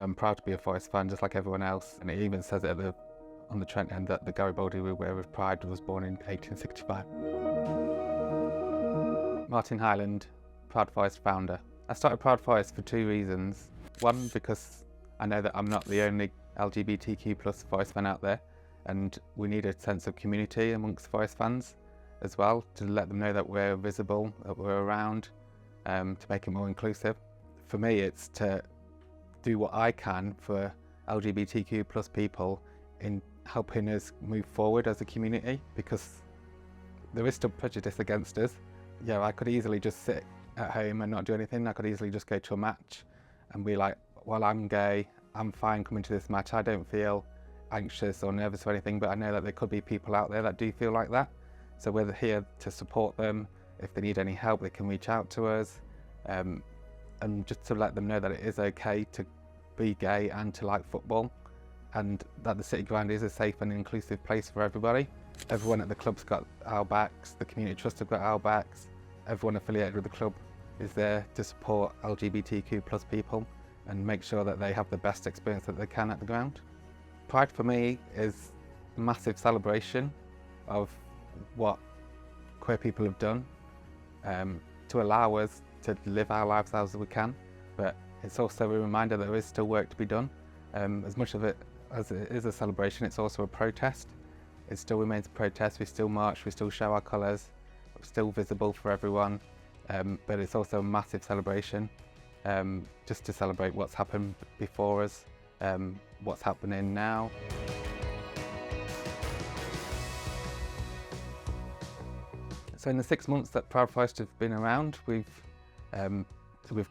I'm proud to be a Forest fan, just like everyone else, and it even says it on the Trent end that the Garibaldi we wear with pride was born in 1865. Martin Hyland, Proud Forest founder. I started Proud Forest for two reasons. One, because I know that I'm not the only LGBTQ plus Forest fan out there, and we need a sense of community amongst Forest fans as well, to let them know that we're visible, that we're around, to make it more inclusive. For me, it's to do what I can for LGBTQ plus people in helping us move forward as a community, because there is still prejudice against us. Yeah, I could easily just sit at home and not do anything. I could easily just go to a match and be like, well, I'm gay, I'm fine coming to this match. I don't feel anxious or nervous or anything, but I know that there could be people out there that do feel like that. So we're here to support them. If they need any help, they can reach out to us. And just to let them know that it is okay to be gay and to like football, and that the City Ground is a safe and inclusive place for everybody. Everyone at the club's got our backs, the Community Trust have got our backs, everyone affiliated with the club is there to support LGBTQ plus people and make sure that they have the best experience that they can at the ground. Pride for me is a massive celebration of what queer people have done to allow us to live our lives as we can, but it's also a reminder that there is still work to be done. As much of it as it is a celebration, it's also a protest. It still remains a protest. We still march, we still show our colours, we're still visible for everyone, but it's also a massive celebration, just to celebrate what's happened before us, what's happening now. So in the 6 months that Proud Forest have been around, we've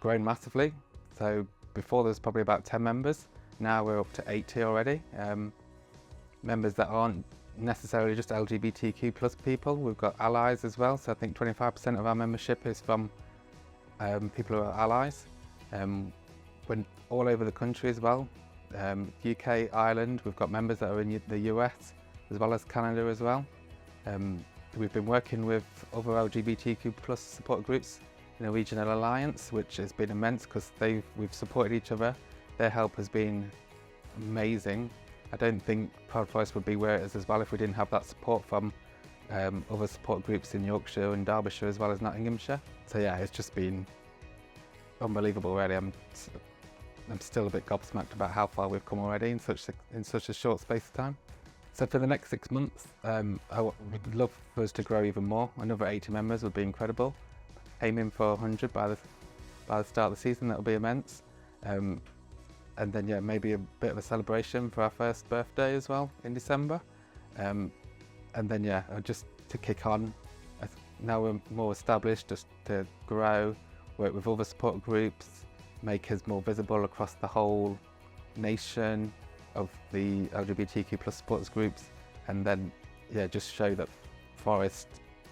grown massively. So before there was probably about 10 members, now we're up to 80 already. Members that aren't necessarily just LGBTQ plus people, we've got allies as well. So I think 25% of our membership is from people who are allies. We're all over the country as well. UK, Ireland, we've got members that are in the US as well as Canada as well. We've been working with other LGBTQ plus support groups in a regional alliance, which has been immense because we've supported each other. Their help has been amazing. I don't think Proud Forest would be where it is as well if we didn't have that support from other support groups in Yorkshire and Derbyshire as well as Nottinghamshire. So yeah, it's just been unbelievable really. I'm still a bit gobsmacked about how far we've come already in such a short space of time. So for the next 6 months, I would love for us to grow even more. Another 80 members would be incredible. Aiming for 100 by the start of the season, that would be immense. And then yeah, maybe a bit of a celebration for our first birthday as well in December. And then yeah, just to kick on. Now we're more established, just to grow, work with other support groups, make us more visible across the whole nation of the LGBTQ plus supporters groups, and then yeah, just show that Forest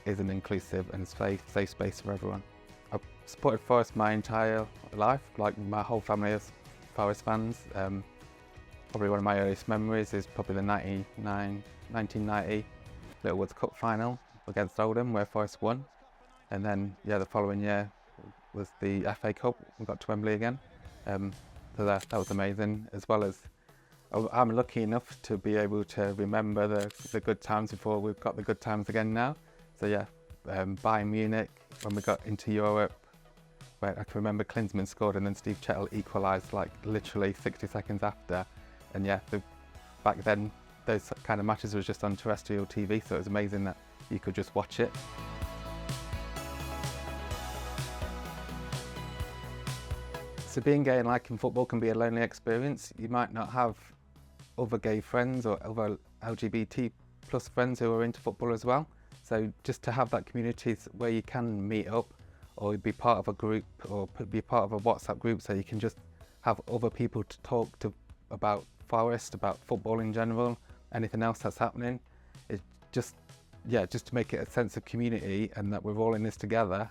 is an inclusive and safe space for everyone. I've supported Forest my entire life, like my whole family is Forest fans. Probably one of my earliest memories is probably the 1990 Little Woods Cup final against Oldham where Forest won, and then yeah, the following year was the FA Cup. We got to Wembley again, so that was amazing. As well as I'm lucky enough to be able to remember the good times before we've got the good times again now. So yeah, Bayern Munich, when we got into Europe, where I can remember Klinsmann scored and then Steve Chettle equalised like literally 60 seconds after. And yeah, back then those kind of matches was just on terrestrial TV, so it was amazing that you could just watch it. So being gay and liking football can be a lonely experience. You might not have other gay friends or other LGBT plus friends who are into football as well. So just to have that community where you can meet up or be part of a group or be part of a WhatsApp group, so you can just have other people to talk to about Forest, about football in general, anything else that's happening. It's just to make it a sense of community and that we're all in this together,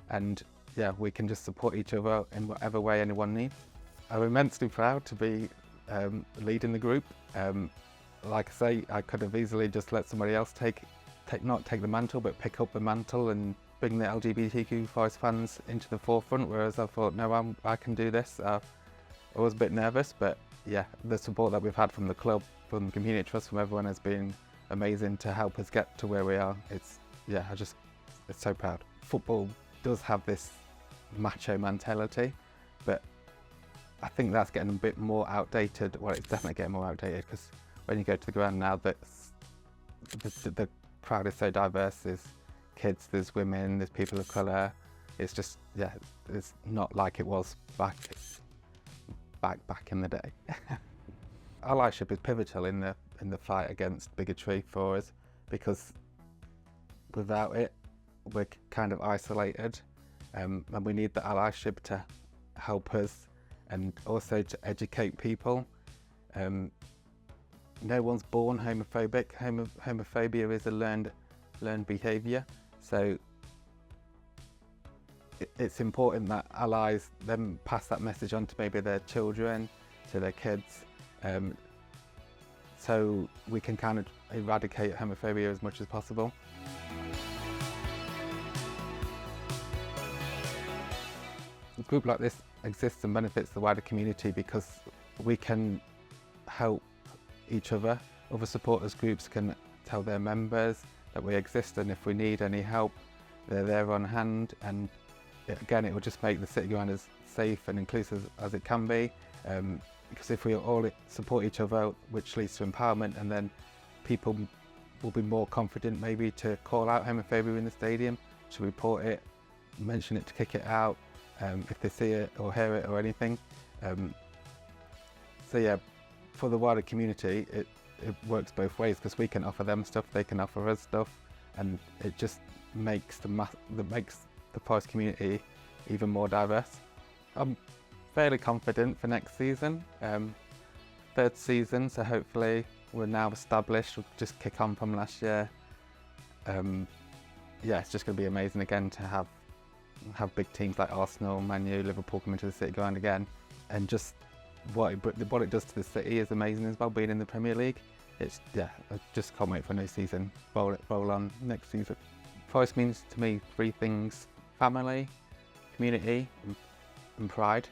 and yeah, we can just support each other in whatever way anyone needs. I'm immensely proud to be leading the group. Like I say, I could have easily just let somebody else not take the mantle, but pick up the mantle and bring the LGBTQ Forest fans into the forefront, whereas I thought, no, I can do this. I was a bit nervous, but yeah, the support that we've had from the club, from the community trust, from everyone has been amazing to help us get to where we are. It's so proud. Football does have this macho mentality, but I think that's getting a bit more outdated. Well, it's definitely getting more outdated, because when you go to the ground now, the crowd is so diverse. There's kids, there's women, there's people of colour. It's just, yeah, it's not like it was back in the day. Allyship is pivotal in the fight against bigotry for us, because without it, we're kind of isolated, and we need the allyship to help us and also to educate people. No one's born homophobic. Homophobia is a learned behaviour. So it's important that allies then pass that message on to maybe their children, to their kids, so we can kind of eradicate homophobia as much as possible. A group like this exists and benefits the wider community because we can help each other. Other supporters groups can tell their members that we exist, and if we need any help, they're there on hand. And again, it will just make the city ground as safe and inclusive as it can be, because if we all support each other, which leads to empowerment, and then people will be more confident maybe to call out homophobia in the stadium, to report it, mention it, to kick it out, if they see it or hear it or anything. So yeah, for the wider community, it works both ways, because we can offer them stuff, they can offer us stuff, and it just makes the Forest community even more diverse. I'm fairly confident for next season, third season, so hopefully we're now established. We'll just kick on from last year. Yeah, it's just going to be amazing again to have big teams like Arsenal, Man U, Liverpool come into the city ground again, and just what it does to the city is amazing as well, being in the Premier League. I just can't wait for a new season. Roll on next season. Forest means to me three things: family, community, and pride.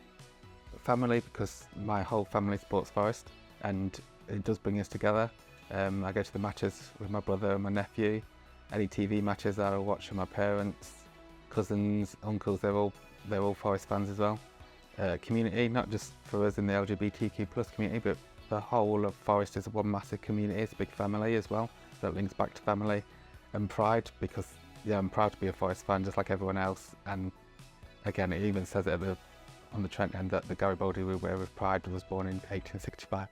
Family, because my whole family supports Forest, and it does bring us together. I go to the matches with my brother and my nephew. Any TV matches that I watch with my parents, cousins, uncles, they're all Forest fans as well. Community, not just for us in the LGBTQ plus community, but the whole of Forest is one massive community. It's a big family as well, so it links back to family. And pride, because yeah, I'm proud to be a Forest fan just like everyone else. And again, it even says it on the Trent end that the Garibaldi we wear with pride was born in 1865.